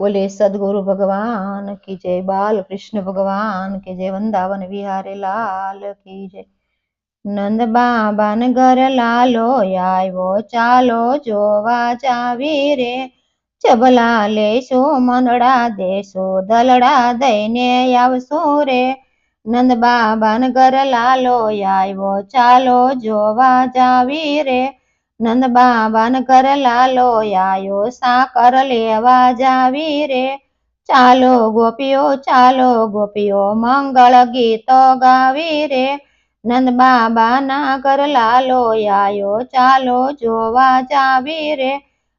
बोले सदगुरु भगवान की जय। बाल कृष्ण भगवान की जय। वृंदावन विहारे लाल की जय। नंद बाबान घर लालो आव्यो चालो जोवा जावी रे। चबला लेशो मनड़ा देशो दलड़ा दईने आवशो रे। नंद बाबान घर लालो आव्यो चालो जोवा जावी रे। नंद बाबान घर लालो आयो साकर लेवा जावी रे। चालो गोपियो मंगल गीतो गावी रे। नंद बाबा ना घर लालो आयो चालो जोवा जावी रे।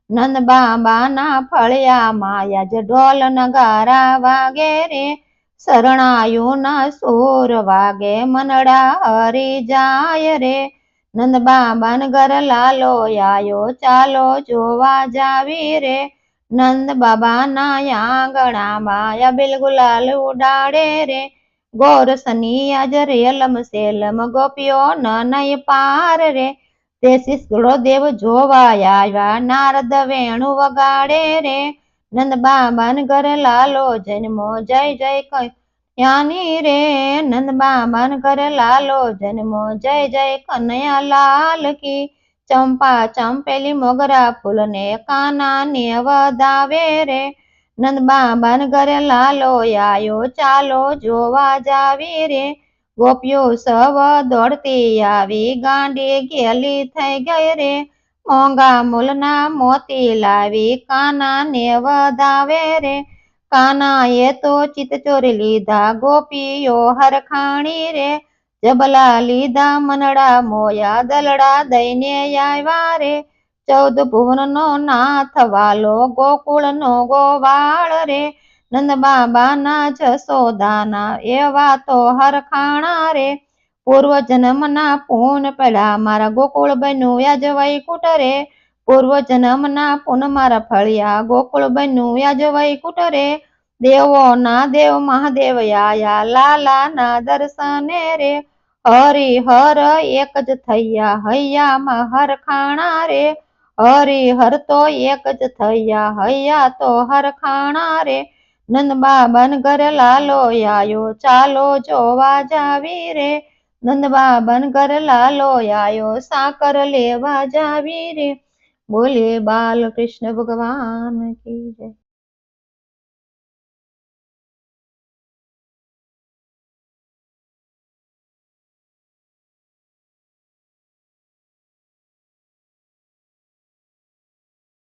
नंद बाबा ना फळिया माया ज ढोल नगारा वागे रे। शरणायु ना सूर वागे मनड़ा हरी जाय रे। नंद बाबा न घर लालो आयो चालो जोवा जावी रे। नंद बाबा ना आंगणा माया बिलगुलाल उडाड़े रे। गोर सनिया ज रेलम सेलम गोपियो नय पार रे। ते शिष्गड़ो देव जोवा आया नारद वेणु वगाड़े रे। नंद बाबा न घर लालो जन्मो जय जय यानी रे। नंद बाबा न घर लालो जन्मो जय जय कन्हैया लाल की। चंपा चंपेली मोगरा फूल ने काना ने वधावे रे। नंद बाबा न घर लालो आयो चालो जोवा जावी रे। गोपियो सब दौड़ती आवी गांडी गेली थई गई रे। मोंगा मूलना मोती लावी काना ने वधावे रे। काना ये तो चित चोर लीधा गोपियो हरखाणी रे। जबला लीधा मनड़ा मोया दलड़ा दईने आव्या रे। 14 भुवन नो नाथ वालो गोकुल नो गोवाळ रे। नंद बाबा ना जसोदाना एवा तो हरखाणा रे। पूर्व जन्म ना पून पड़ा मारा गोकुल बनु याज वैकुट रे। पूर्व जन्म ना पून मारा फलिया गोकुल बनु याज वैकुट रे। देवो ना देव महादेव आया लाला ना दर्शने रे। हरि हर एक ज थैया हैया मा हरखाणा रे। हरि हर तो एक ज थैया हैया तो हरखाणा रे। नंद बाबा न घर लालो आयो चालो जोवा जावी रे। नंद बाबा न घर लालो आयो साकर लेवा जावी रे। बोले बाल कृष्ण भगवान की जय।